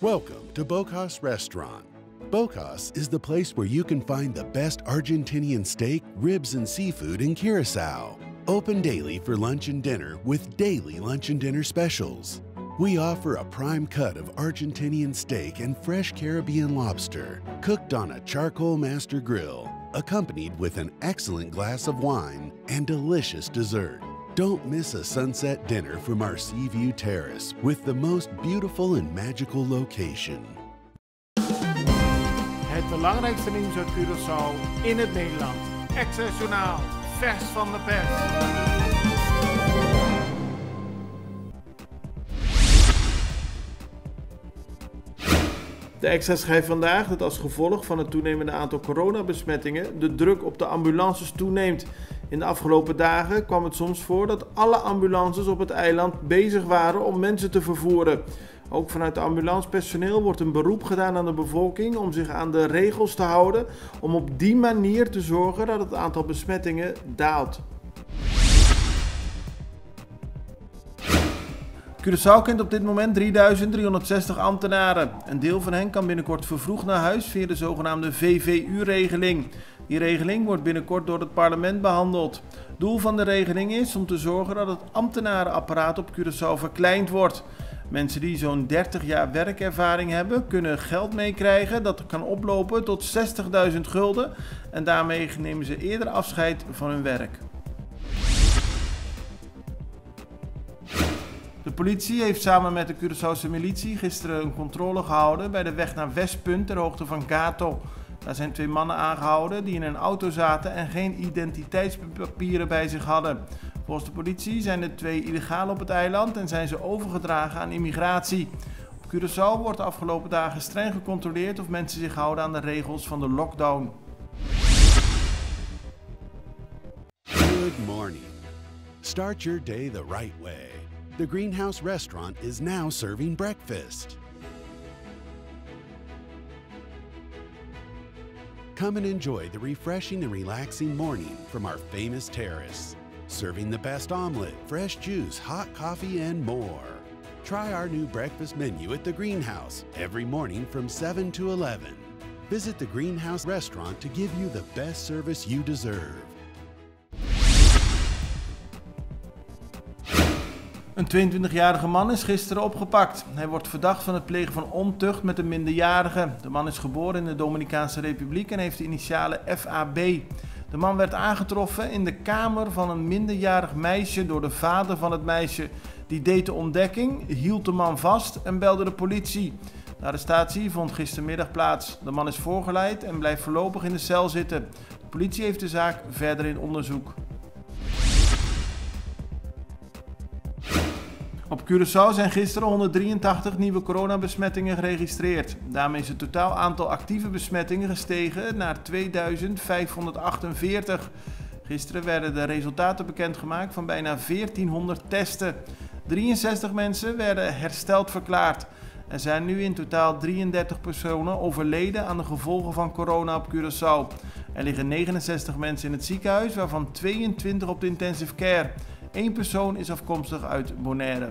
Welcome to Bocas Restaurant. Bocas is the place where you can find the best Argentinian steak, ribs, and seafood in Curacao. Open daily for lunch and dinner with daily lunch and dinner specials. We offer a prime cut of Argentinian steak and fresh Caribbean lobster, cooked on a charcoal master grill, accompanied with an excellent glass of wine and delicious dessert. Don't miss a sunset dinner from our Seaview Terrace with the most beautiful and magical location. Het belangrijkste nieuws uit Curaçao in het Nederland. Access Journaal, vers van de pers. De Extra schrijft vandaag dat als gevolg van het toenemende aantal coronabesmettingen de druk op de ambulances toeneemt. In de afgelopen dagen kwam het soms voor dat alle ambulances op het eiland bezig waren om mensen te vervoeren. Ook vanuit de ambulancepersoneel wordt een beroep gedaan aan de bevolking om zich aan de regels te houden, om op die manier te zorgen dat het aantal besmettingen daalt. Curaçao kent op dit moment 3.360 ambtenaren. Een deel van hen kan binnenkort vervroegd naar huis via de zogenaamde VVU-regeling. Die regeling wordt binnenkort door het parlement behandeld. Doel van de regeling is om te zorgen dat het ambtenarenapparaat op Curaçao verkleind wordt. Mensen die zo'n 30 jaar werkervaring hebben, kunnen geld meekrijgen dat kan oplopen tot 60.000 gulden en daarmee nemen ze eerder afscheid van hun werk. De politie heeft samen met de Curaçaose militie gisteren een controle gehouden bij de weg naar Westpunt ter hoogte van Gato. Daar zijn 2 mannen aangehouden die in een auto zaten en geen identiteitspapieren bij zich hadden. Volgens de politie zijn de 2 illegaal op het eiland en zijn ze overgedragen aan immigratie. Op Curaçao wordt de afgelopen dagen streng gecontroleerd of mensen zich houden aan de regels van de lockdown. Good morning. Start your day the right way. The Greenhouse Restaurant is now serving breakfast. Come and enjoy the refreshing and relaxing morning from our famous terrace. Serving the best omelet, fresh juice, hot coffee, and more. Try our new breakfast menu at the Greenhouse every morning from 7 to 11. Visit the Greenhouse Restaurant to give you the best service you deserve. Een 22-jarige man is gisteren opgepakt. Hij wordt verdacht van het plegen van ontucht met een minderjarige. De man is geboren in de Dominicaanse Republiek en heeft de initialen FAB. De man werd aangetroffen in de kamer van een minderjarig meisje door de vader van het meisje. Die deed de ontdekking, hield de man vast en belde de politie. De arrestatie vond gistermiddag plaats. De man is voorgeleid en blijft voorlopig in de cel zitten. De politie heeft de zaak verder in onderzoek. Op Curaçao zijn gisteren 183 nieuwe coronabesmettingen geregistreerd. Daarmee is het totaal aantal actieve besmettingen gestegen naar 2548. Gisteren werden de resultaten bekendgemaakt van bijna 1400 testen. 63 mensen werden hersteld verklaard. Er zijn nu in totaal 33 personen overleden aan de gevolgen van corona op Curaçao. Er liggen 69 mensen in het ziekenhuis, waarvan 22 op de intensive care. 1 persoon is afkomstig uit Bonaire.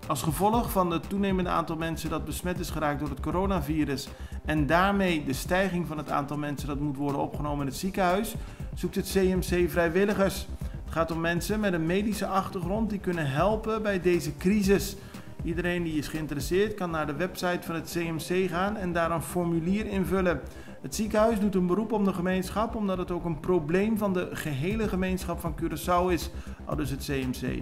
Als gevolg van het toenemende aantal mensen dat besmet is geraakt door het coronavirus en daarmee de stijging van het aantal mensen dat moet worden opgenomen in het ziekenhuis, zoekt het CMC vrijwilligers. Het gaat om mensen met een medische achtergrond die kunnen helpen bij deze crisis. Iedereen die is geïnteresseerd kan naar de website van het CMC gaan en daar een formulier invullen. Het ziekenhuis doet een beroep op de gemeenschap omdat het ook een probleem van de gehele gemeenschap van Curaçao is, aldus het CMC.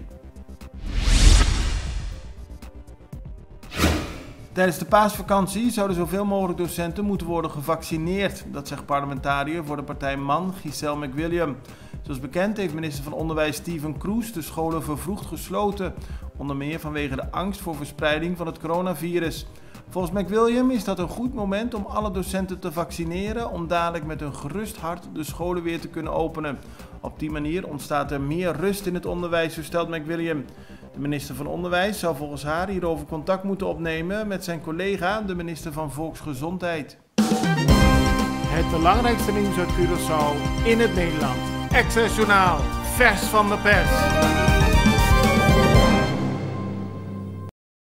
Tijdens de paasvakantie zouden zoveel mogelijk docenten moeten worden gevaccineerd. Dat zegt parlementariër voor de partij MAN, Giselle McWilliam. Zoals bekend heeft minister van Onderwijs Steven Kroes de scholen vervroegd gesloten. Onder meer vanwege de angst voor verspreiding van het coronavirus. Volgens McWilliam is dat een goed moment om alle docenten te vaccineren om dadelijk met een gerust hart de scholen weer te kunnen openen. Op die manier ontstaat er meer rust in het onderwijs, zo stelt McWilliam. De minister van Onderwijs zou volgens haar hierover contact moeten opnemen met zijn collega, de minister van Volksgezondheid. Het belangrijkste nieuws uit Curaçao in het Nederland. Access Journaal, vers van de pers.